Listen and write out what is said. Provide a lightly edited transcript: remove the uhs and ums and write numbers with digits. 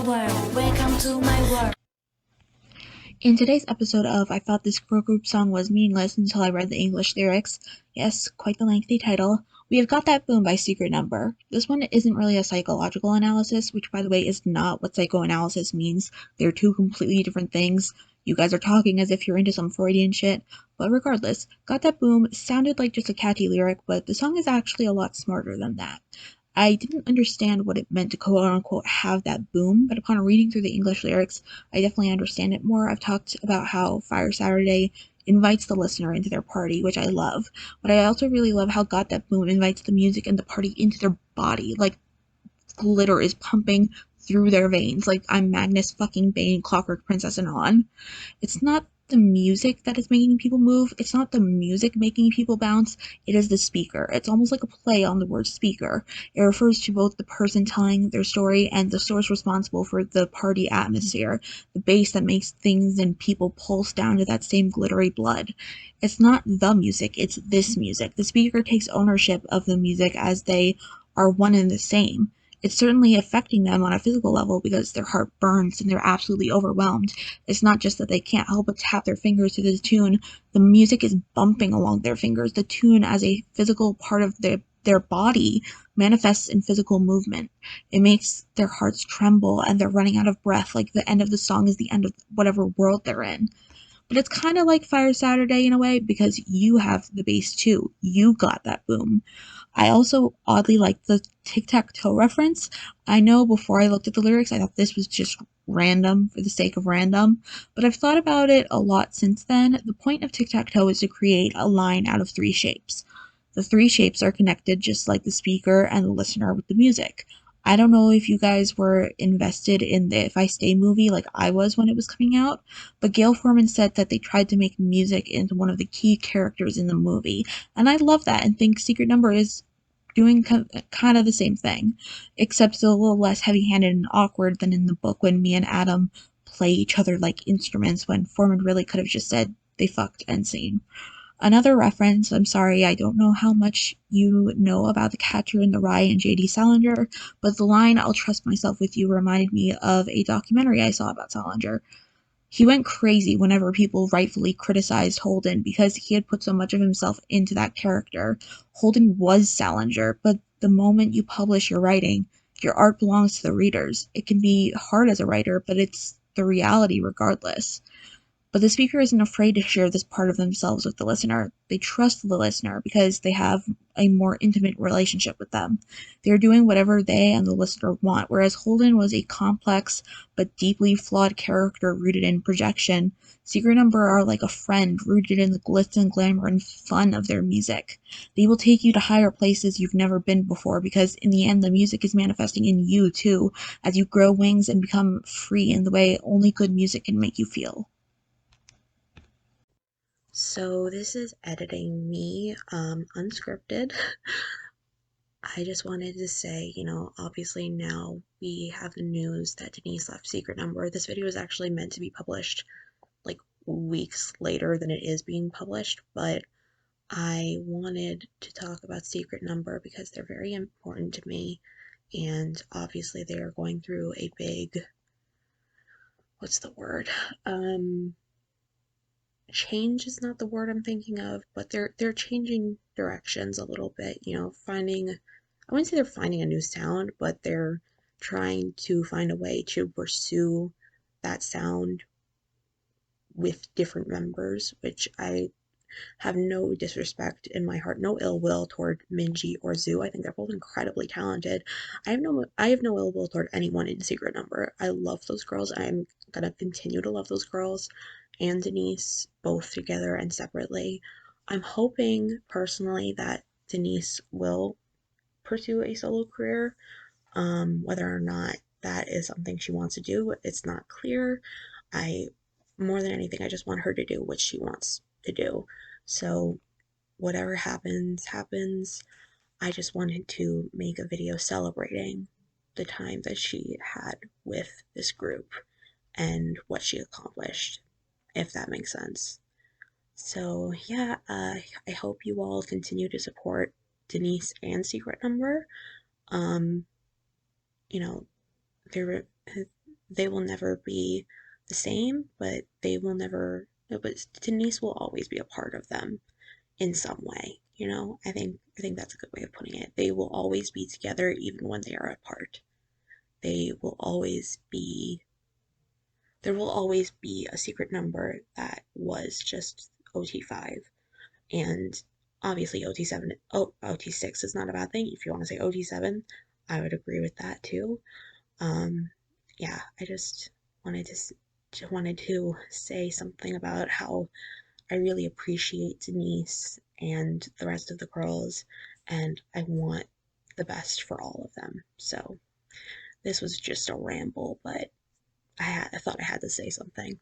world. Welcome to my world. In today's episode of I thought this girl group song was meaningless until I read the English lyrics, yes, quite the lengthy title, we have Got That Boom by Secret Number. This one isn't really a psychological analysis, which by the way is not what psychoanalysis means. They're two completely different things. You guys are talking as if you're into some Freudian shit, but regardless, Got That Boom sounded like just a catchy lyric, but the song is actually a lot smarter than that. I didn't understand what it meant to quote unquote have that boom, but upon reading through the English lyrics, I definitely understand it more. I've talked about how Fire Saturday invites the listener into their party, which I love, but I also really love how Got That Boom invites the music and the party into their body. Like, glitter is pumping through their veins. Like, I'm Magnus fucking Bane, Clockwork Princess and on. It's not the music that is making people move. It's not the music making people bounce. It is the speaker. It's almost like a play on the word speaker. It refers to both the person telling their story and the source responsible for the party atmosphere, the bass that makes things and people pulse down to that same glittery blood. It's not the music, it's this music. The speaker takes ownership of the music as they are one and the same. It's certainly affecting them on a physical level because their heart burns and they're absolutely overwhelmed. It's not just that they can't help but tap their fingers to the tune. The music is bumping along their fingers. The tune, as a physical part of their body, manifests in physical movement. It makes their hearts tremble and they're running out of breath, like the end of the song is the end of whatever world they're in. But it's kind of like Fire Saturday in a way because you have the bass too. You got that boom. I also oddly like the tic-tac-toe reference. I know before I looked at the lyrics, I thought this was just random for the sake of random, but I've thought about it a lot since then. The point of tic-tac-toe is to create a line out of three shapes. The three shapes are connected just like the speaker and the listener with the music. I don't know if you guys were invested in the If I Stay movie like I was when it was coming out, but Gail Foreman said that they tried to make music into one of the key characters in the movie, and I love that and think Secret Number is doing kind of the same thing, except it's a little less heavy-handed and awkward than in the book when Mia and Adam play each other like instruments when Foreman really could have just said they fucked end scene. Another reference, I'm sorry, I don't know how much you know about The Catcher in the Rye and J.D. Salinger, but the line, I'll trust myself with you, reminded me of a documentary I saw about Salinger. He went crazy whenever people rightfully criticized Holden because he had put so much of himself into that character. Holden was Salinger, but the moment you publish your writing, your art belongs to the readers. It can be hard as a writer, but it's the reality regardless. But the speaker isn't afraid to share this part of themselves with the listener. They trust the listener because they have a more intimate relationship with them. They're doing whatever they and the listener want, whereas Holden was a complex but deeply flawed character rooted in projection. Secret Number are like a friend rooted in the glitz and glamour and fun of their music. They will take you to higher places you've never been before because in the end the music is manifesting in you too as you grow wings and become free in the way only good music can make you feel. So this is editing me, unscripted. I just wanted to say, obviously now we have the news that Denise left Secret Number. This video is actually meant to be published like weeks later than it is being published, but I wanted to talk about Secret Number because they're very important to me, and obviously they are going through a big, what's the word? Change is not the word I'm thinking of, but they're changing directions a little bit, finding, I wouldn't say they're finding a new sound, but they're trying to find a way to pursue that sound with different members, which I have no disrespect in my heart, no ill will toward Minji or Zoo. I think they're both incredibly talented. I have no ill will toward anyone in Secret Number. I love those girls. I'm gonna continue to love those girls and Denise both together and separately. I'm hoping personally that Denise will pursue a solo career. Whether or not that is something she wants to do, it's not clear. I More than anything, I just want her to do what she wants to do. So whatever happens, happens. I just wanted to make a video celebrating the time that she had with this group and what she accomplished, if that makes sense. So yeah, I hope you all continue to support Denise and Secret Number. Um, you know, they're they will never be the same, but they will never, but Denise will always be a part of them in some way. I think that's a good way of putting it. They will always be together even when they are apart. They will always be there will always be a secret number that was just OT5. And obviously OT7, oh, OT6 is not a bad thing. If you want to say OT7, I would agree with that too. Um, yeah, I just wanted to say something about how I really appreciate Denise and the rest of the girls, and I want the best for all of them. So this was just a ramble, but I thought I had to say something.